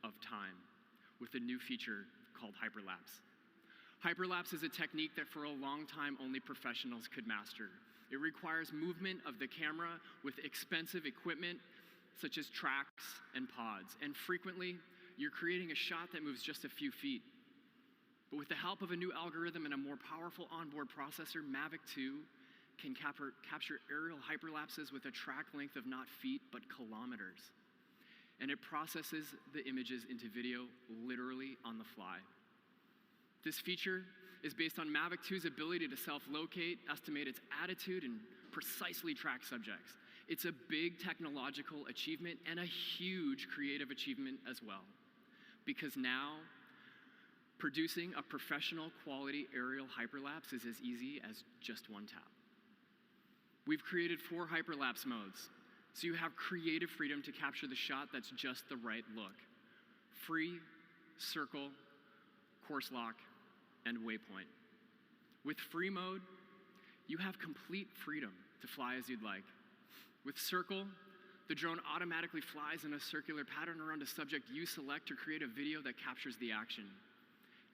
of time with a new feature called hyperlapse. Hyperlapse is a technique that for a long time only professionals could master. It requires movement of the camera with expensive equipment such as tracks and pods, and frequently you're creating a shot that moves just a few feet. But with the help of a new algorithm and a more powerful onboard processor, Mavic 2 can capture aerial hyperlapses with a track length of not feet, but kilometers. And it processes the images into video literally on the fly. This feature is based on Mavic 2's ability to self-locate, estimate its attitude, and precisely track subjects. It's a big technological achievement and a huge creative achievement as well, because now producing a professional quality aerial hyperlapse is as easy as just one tap. We've created 4 hyperlapse modes, so you have creative freedom to capture the shot that's just the right look. Free, circle, course lock, and waypoint. With free mode, you have complete freedom to fly as you'd like. With circle, the drone automatically flies in a circular pattern around a subject you select to create a video that captures the action.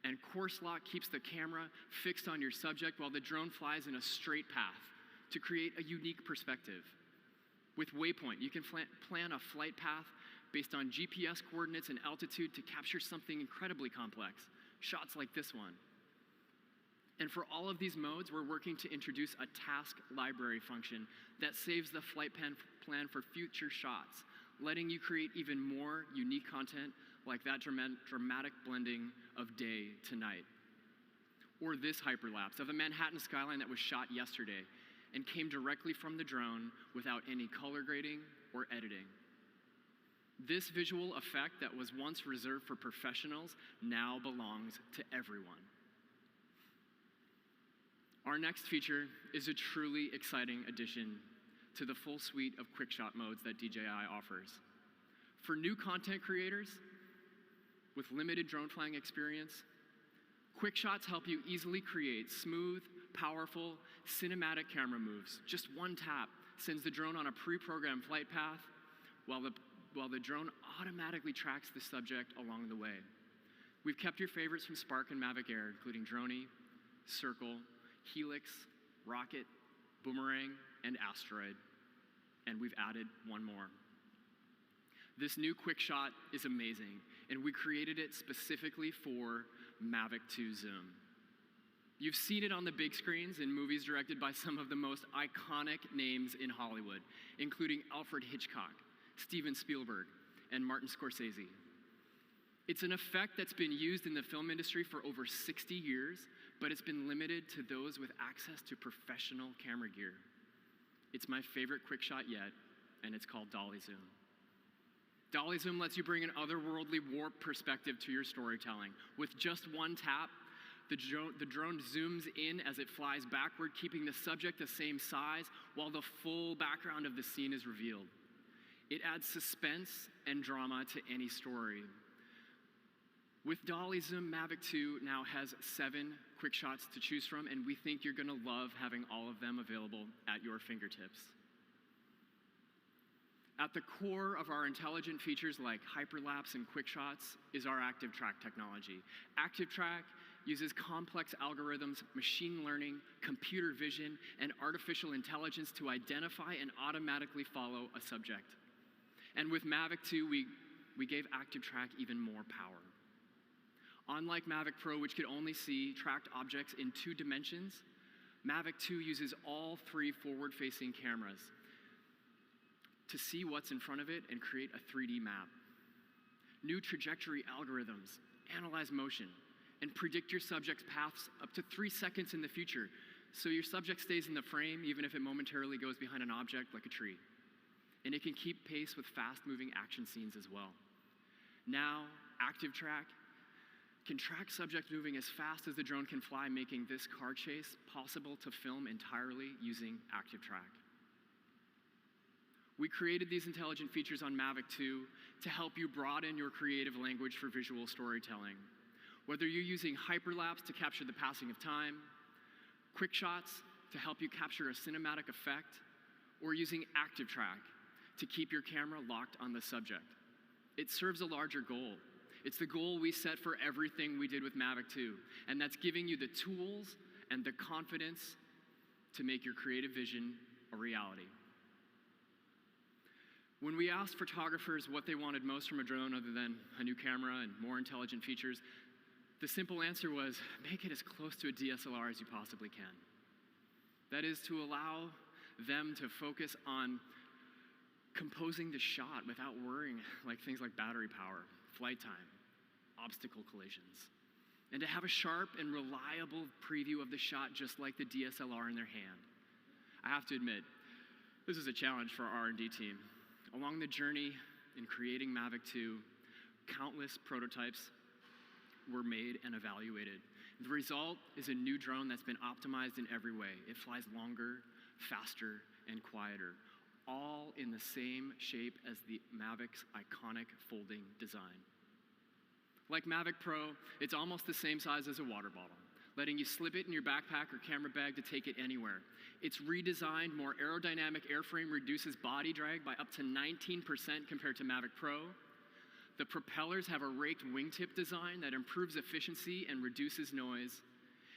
And course lock keeps the camera fixed on your subject while the drone flies in a straight path to create a unique perspective. With waypoint, you can plan a flight path based on GPS coordinates and altitude to capture something incredibly complex, shots like this one. And for all of these modes, we're working to introduce a task library function that saves the flight plan for future shots, letting you create even more unique content like that dramatic blending of day to night. Or this hyperlapse of a Manhattan skyline that was shot yesterday and came directly from the drone without any color grading or editing. This visual effect that was once reserved for professionals now belongs to everyone. Our next feature is a truly exciting addition to the full suite of quickshot modes that DJI offers. For new content creators with limited drone flying experience, quickshots help you easily create smooth, powerful, cinematic camera moves. Just one tap sends the drone on a pre-programmed flight path while the drone automatically tracks the subject along the way. We've kept your favorites from Spark and Mavic Air, including DRONI, Circle, Helix, Rocket, Boomerang, and Asteroid. And we've added one more. This new quickshot is amazing, and we created it specifically for Mavic 2 Zoom. You've seen it on the big screens in movies directed by some of the most iconic names in Hollywood, including Alfred Hitchcock, Steven Spielberg, and Martin Scorsese. It's an effect that's been used in the film industry for over 60 years, but it's been limited to those with access to professional camera gear. It's my favorite quickshot yet, and it's called Dolly Zoom. Dolly Zoom lets you bring an otherworldly warped perspective to your storytelling. With just one tap, the drone zooms in as it flies backward, keeping the subject the same size while the full background of the scene is revealed. It adds suspense and drama to any story. With Dolly Zoom, Mavic 2 now has 7 quick shots to choose from, and we think you're gonna love having all of them available at your fingertips. At the core of our intelligent features like hyperlapse and quick shots is our Active Track technology. Active Track uses complex algorithms, machine learning, computer vision, and artificial intelligence to identify and automatically follow a subject. And with Mavic 2, we gave Active Track even more power. Unlike Mavic Pro, which could only see tracked objects in 2 dimensions, Mavic 2 uses all 3 forward-facing cameras to see what's in front of it and create a 3D map. New trajectory algorithms analyze motion and predict your subject's paths up to 3 seconds in the future, so your subject stays in the frame even if it momentarily goes behind an object like a tree. And it can keep pace with fast-moving action scenes as well. Now, Active Track can track subjects moving as fast as the drone can fly, making this car chase possible to film entirely using Active Track. We created these intelligent features on Mavic 2 to help you broaden your creative language for visual storytelling. Whether you're using hyperlapse to capture the passing of time, quick shots to help you capture a cinematic effect, or using Active Track to keep your camera locked on the subject. It serves a larger goal: It's the goal we set for everything we did with Mavic 2, and that's giving you the tools and the confidence to make your creative vision a reality. When we asked photographers what they wanted most from a drone other than a new camera and more intelligent features, the simple answer was, make it as close to a DSLR as you possibly can. That is to allow them to focus on composing the shot without worrying things like battery power, flight time, obstacle collisions, and to have a sharp and reliable preview of the shot just like the DSLR in their hand. I have to admit, this is a challenge for our R&D team. Along the journey in creating Mavic 2, countless prototypes were made and evaluated. The result is a new drone that's been optimized in every way. It flies longer, faster, and quieter, all in the same shape as the Mavic's iconic folding design. Like Mavic Pro, it's almost the same size as a water bottle, letting you slip it in your backpack or camera bag to take it anywhere. Its redesigned, more aerodynamic airframe reduces body drag by up to 19% compared to Mavic Pro. The propellers have a raked wingtip design that improves efficiency and reduces noise,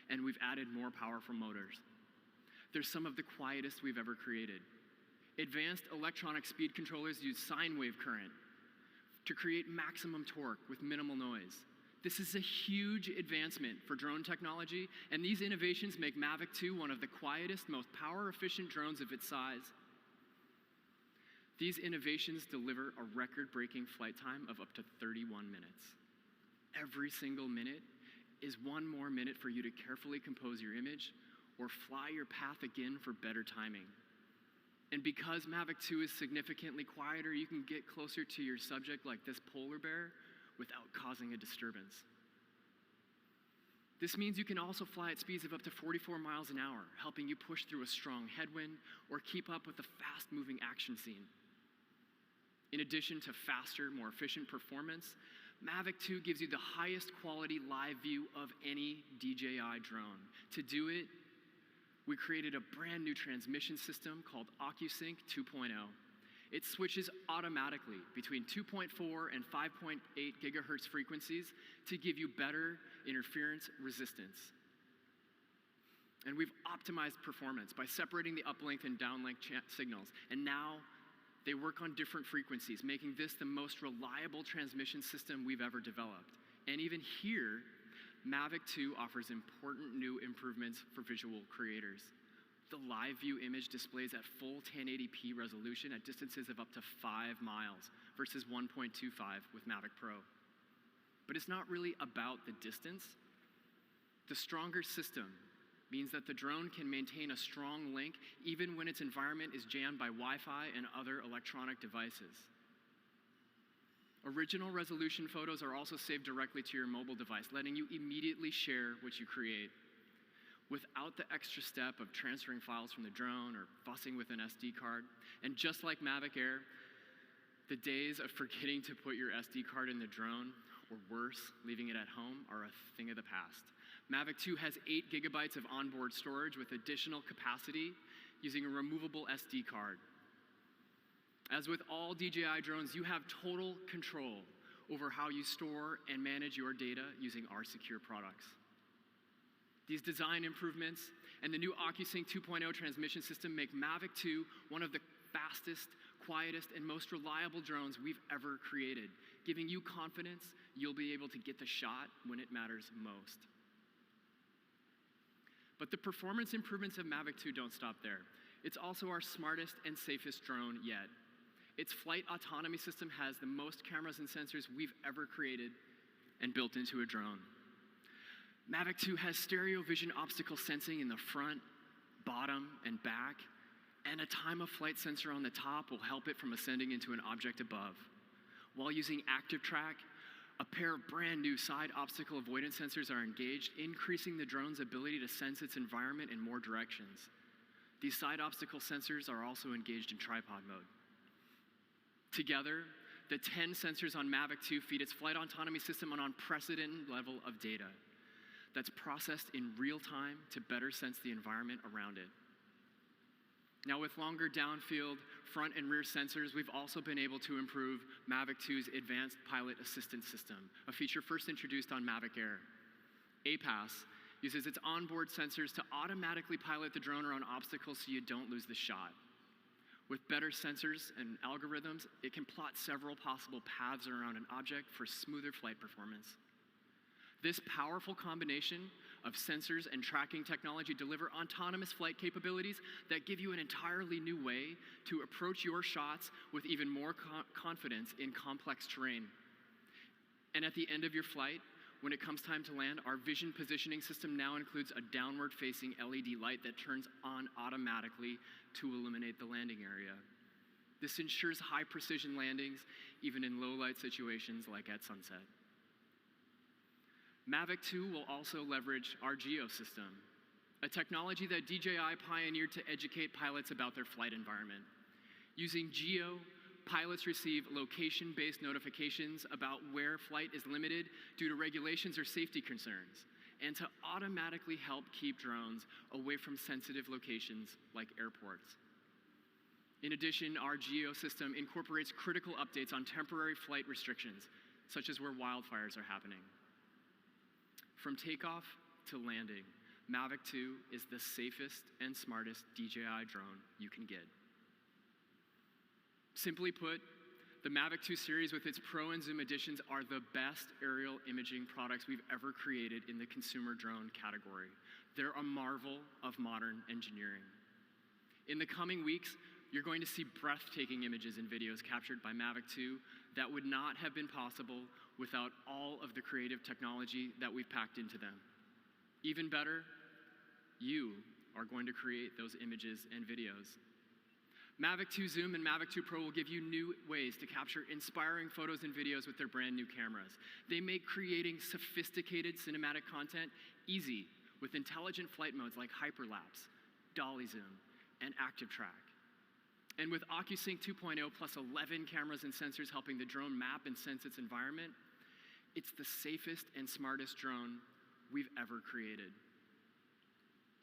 and we've added more powerful motors. They're some of the quietest we've ever created. Advanced electronic speed controllers use sine wave current to create maximum torque with minimal noise. This is a huge advancement for drone technology, and these innovations make Mavic 2 one of the quietest, most power-efficient drones of its size. These innovations deliver a record-breaking flight time of up to 31 minutes. Every single minute is one more minute for you to carefully compose your image or fly your path again for better timing. And because Mavic 2 is significantly quieter, you can get closer to your subject like this polar bear without causing a disturbance. This means you can also fly at speeds of up to 44 miles an hour, helping you push through a strong headwind or keep up with a fast-moving action scene. In addition to faster, more efficient performance, Mavic 2 gives you the highest quality live view of any DJI drone. To do it, we created a brand new transmission system called OcuSync 2.0. It switches automatically between 2.4 and 5.8 gigahertz frequencies to give you better interference resistance. And we've optimized performance by separating the uplink and downlink signals. And now they work on different frequencies, making this the most reliable transmission system we've ever developed. And even here, Mavic 2 offers important new improvements for visual creators. The live view image displays at full 1080p resolution at distances of up to 5 miles versus 1.25 with Mavic Pro. But it's not really about the distance. The stronger system means that the drone can maintain a strong link even when its environment is jammed by Wi-Fi and other electronic devices. Original resolution photos are also saved directly to your mobile device, letting you immediately share what you create without the extra step of transferring files from the drone or fussing with an SD card. And just like Mavic Air, the days of forgetting to put your SD card in the drone, or worse, leaving it at home, are a thing of the past. Mavic 2 has 8 gigabytes of onboard storage with additional capacity using a removable SD card. As with all DJI drones, you have total control over how you store and manage your data using our secure products. These design improvements and the new OcuSync 2.0 transmission system make Mavic 2 one of the fastest, quietest, and most reliable drones we've ever created, giving you confidence you'll be able to get the shot when it matters most. But the performance improvements of Mavic 2 don't stop there. It's also our smartest and safest drone yet. Its flight autonomy system has the most cameras and sensors we've ever created and built into a drone. Mavic 2 has stereo vision obstacle sensing in the front, bottom, and back, and a time of flight sensor on the top will help it from ascending into an object above. While using active track, a pair of brand new side obstacle avoidance sensors are engaged, increasing the drone's ability to sense its environment in more directions. These side obstacle sensors are also engaged in tripod mode. Together, the 10 sensors on Mavic 2 feed its flight autonomy system an unprecedented level of data that's processed in real time to better sense the environment around it. Now, with longer downfield front and rear sensors, we've also been able to improve Mavic 2's Advanced Pilot Assistance System, a feature first introduced on Mavic Air. APAS uses its onboard sensors to automatically pilot the drone around obstacles so you don't lose the shot. With better sensors and algorithms, it can plot several possible paths around an object for smoother flight performance. This powerful combination of sensors and tracking technology deliver autonomous flight capabilities that give you an entirely new way to approach your shots with even more confidence in complex terrain. And at the end of your flight, when it comes time to land, our vision positioning system now includes a downward-facing LED light that turns on automatically to illuminate the landing area. This ensures high-precision landings, even in low-light situations like at sunset. Mavic 2 will also leverage our GEO system, a technology that DJI pioneered to educate pilots about their flight environment. Using GEO, pilots receive location-based notifications about where flight is limited due to regulations or safety concerns, and to automatically help keep drones away from sensitive locations like airports. In addition, our GEO system incorporates critical updates on temporary flight restrictions, such as where wildfires are happening. From takeoff to landing, Mavic 2 is the safest and smartest DJI drone you can get. Simply put, the Mavic 2 series with its Pro and Zoom editions are the best aerial imaging products we've ever created in the consumer drone category. They're a marvel of modern engineering. In the coming weeks, you're going to see breathtaking images and videos captured by Mavic 2 that would not have been possible without all of the creative technology that we've packed into them. Even better, you are going to create those images and videos. Mavic 2 Zoom and Mavic 2 Pro will give you new ways to capture inspiring photos and videos with their brand new cameras. They make creating sophisticated cinematic content easy with intelligent flight modes like hyperlapse, dolly zoom, and active track. And with OcuSync 2.0 plus 11 cameras and sensors helping the drone map and sense its environment, it's the safest and smartest drone we've ever created.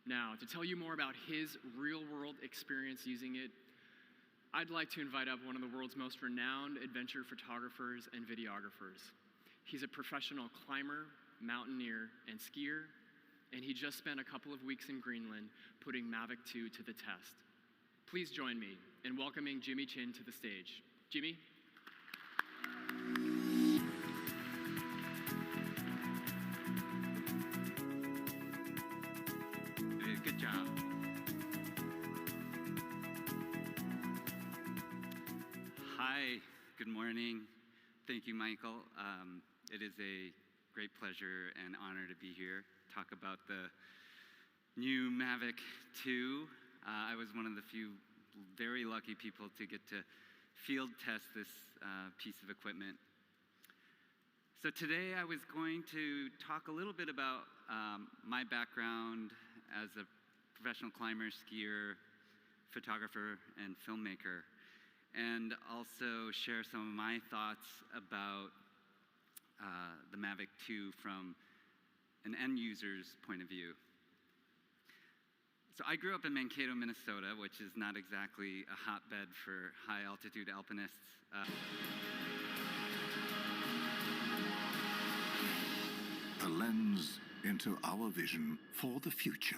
Now, to tell you more about his real-world experience using it, I'd like to invite up one of the world's most renowned adventure photographers and videographers. He's a professional climber, mountaineer, and skier, and he just spent a couple of weeks in Greenland putting Mavic 2 to the test. Please join me in welcoming Jimmy Chin to the stage. Jimmy? Good job. Hi, good morning. Thank you, Michael. It is a great pleasure and honor to be here, talk about the new Mavic 2. I was one of the few very lucky people to get to field test this piece of equipment. So today I was going to talk a little bit about my background as a professional climber, skier, photographer, and filmmaker, and also share some of my thoughts about the Mavic 2 from an end user's point of view. So I grew up in Mankato, Minnesota, which is not exactly a hotbed for high-altitude alpinists. A lens into our vision for the future.